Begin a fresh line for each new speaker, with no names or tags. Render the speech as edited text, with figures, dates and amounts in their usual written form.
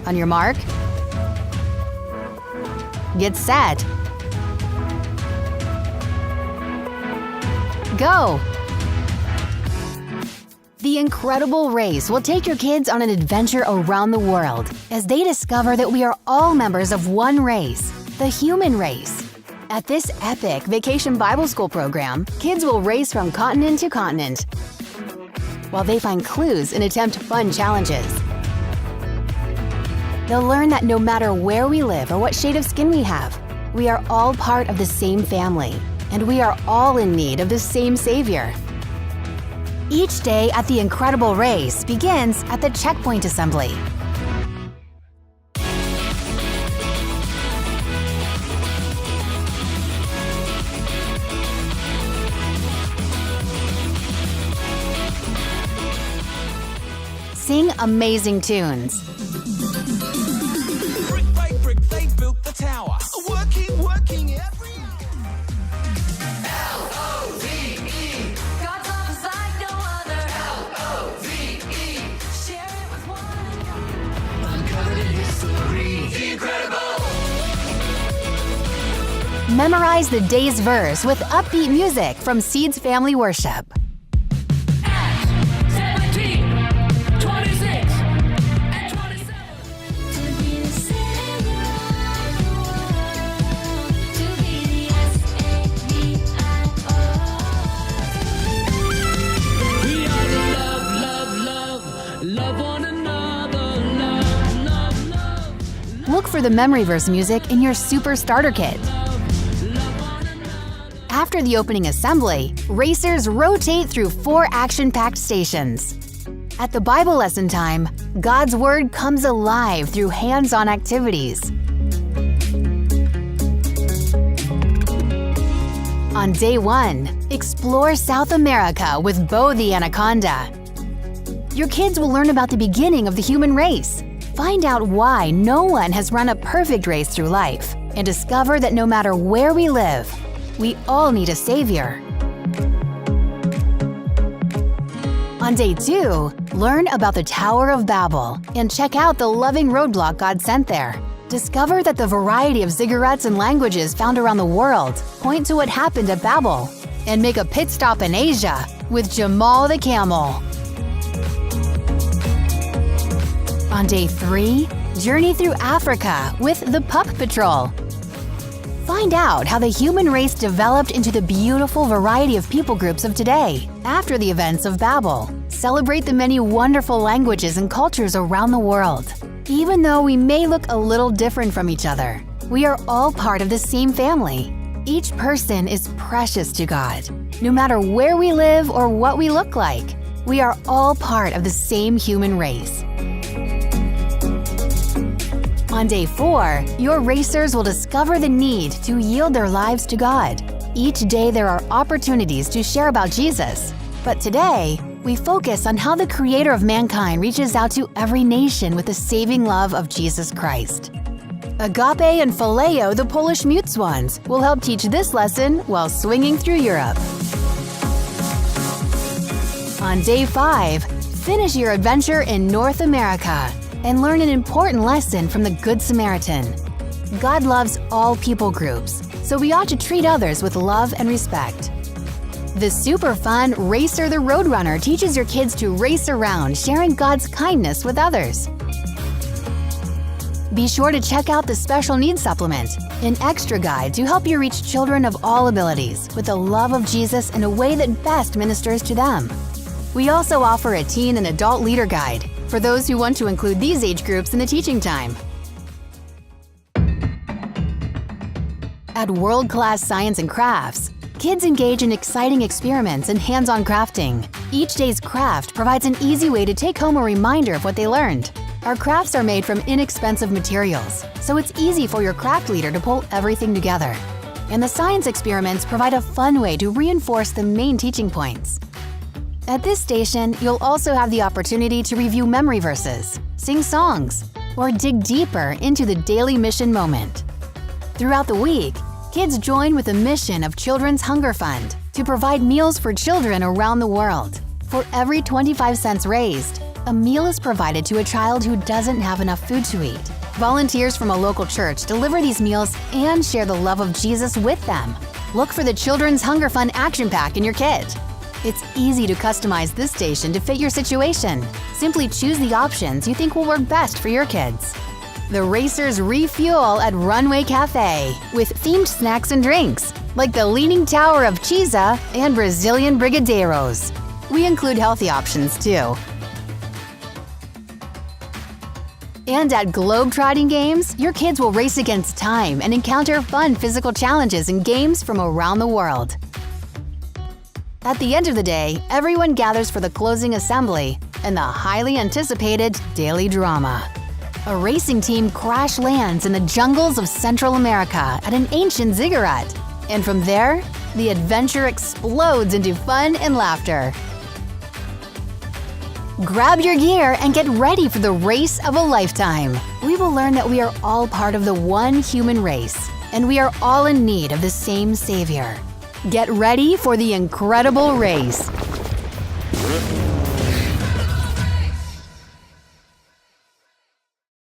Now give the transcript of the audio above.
On your mark, get set, go! The incredible race will take your kids on an adventure around the world as they discover that we are all members of one race, the human race. At this epic Vacation Bible School program, kids will race from continent to continent while they find clues and attempt fun challenges. They'll learn that no matter where we live or what shade of skin we have, we are all part of the same family, and we are all in need of the same Savior. Each day at the incredible race begins at the checkpoint assembly. Sing amazing tunes.
Brick by brick, they built the tower. Working every L-O-V-E.
God's love is like no other.
L-O-V-E.
Share it with one another.
Uncovered in history. The incredible.
Memorize the day's verse with upbeat music from Seeds Family Worship.
Acts 17, 26, and 27. To be the Savior of the world, to be the S-A-V-I-O.
We are the love one another, love.
Look for the memory verse music in your Super Starter Kit. After the opening assembly, racers rotate through 4 action-packed stations. At the Bible lesson time, God's Word comes alive through hands-on activities. On day 1, explore South America with Bo the Anaconda. Your kids will learn about the beginning of the human race, find out why no one has run a perfect race through life, and discover that no matter where we live, we all need a Savior. On day 2, learn about the Tower of Babel and check out the loving roadblock God sent there. Discover that the variety of ziggurats and languages found around the world point to what happened at Babel. And make a pit stop in Asia with Jamal the Camel. On day 3, journey through Africa with the Pup Patrol. Find out how the human race developed into the beautiful variety of people groups of today after the events of Babel. Celebrate the many wonderful languages and cultures around the world. Even though we may look a little different from each other, we are all part of the same family. Each person is precious to God. No matter where we live or what we look like, we are all part of the same human race. On day 4, your racers will discover the need to yield their lives to God. Each day there are opportunities to share about Jesus. But today, we focus on how the Creator of mankind reaches out to every nation with the saving love of Jesus Christ. Agape and Phileo, the Polish mute swans, will help teach this lesson while swinging through Europe. On day 5, finish your adventure in North America and learn an important lesson from the Good Samaritan. God loves all people groups, so we ought to treat others with love and respect. The super fun Racer the Roadrunner teaches your kids to race around, sharing God's kindness with others. Be sure to check out the Special Needs Supplement, an extra guide to help you reach children of all abilities with the love of Jesus in a way that best ministers to them. We also offer a teen and adult leader guide for those who want to include these age groups in the teaching time. At World Class Science and Crafts, kids engage in exciting experiments and hands-on crafting. Each day's craft provides an easy way to take home a reminder of what they learned. Our crafts are made from inexpensive materials, so it's easy for your craft leader to pull everything together. And the science experiments provide a fun way to reinforce the main teaching points. At this station, you'll also have the opportunity to review memory verses, sing songs, or dig deeper into the daily mission moment. Throughout the week, kids join with the mission of Children's Hunger Fund to provide meals for children around the world. For every 25 cents raised, a meal is provided to a child who doesn't have enough food to eat. Volunteers from a local church deliver these meals and share the love of Jesus with them. Look for the Children's Hunger Fund Action Pack in your kit. It's easy to customize this station to fit your situation. Simply choose the options you think will work best for your kids. The racers refuel at Runway Cafe with themed snacks and drinks, like the Leaning Tower of Chisa and Brazilian Brigadeiros. We include healthy options too. And at Globetrotting Games, your kids will race against time and encounter fun physical challenges and games from around the world. At the end of the day, everyone gathers for the closing assembly and the highly anticipated daily drama. A racing team crash lands in the jungles of Central America at an ancient ziggurat. And from there, the adventure explodes into fun and laughter. Grab your gear and get ready for the race of a lifetime. We will learn that we are all part of the one human race, and we are all in need of the same Savior. Get ready for the incredible race.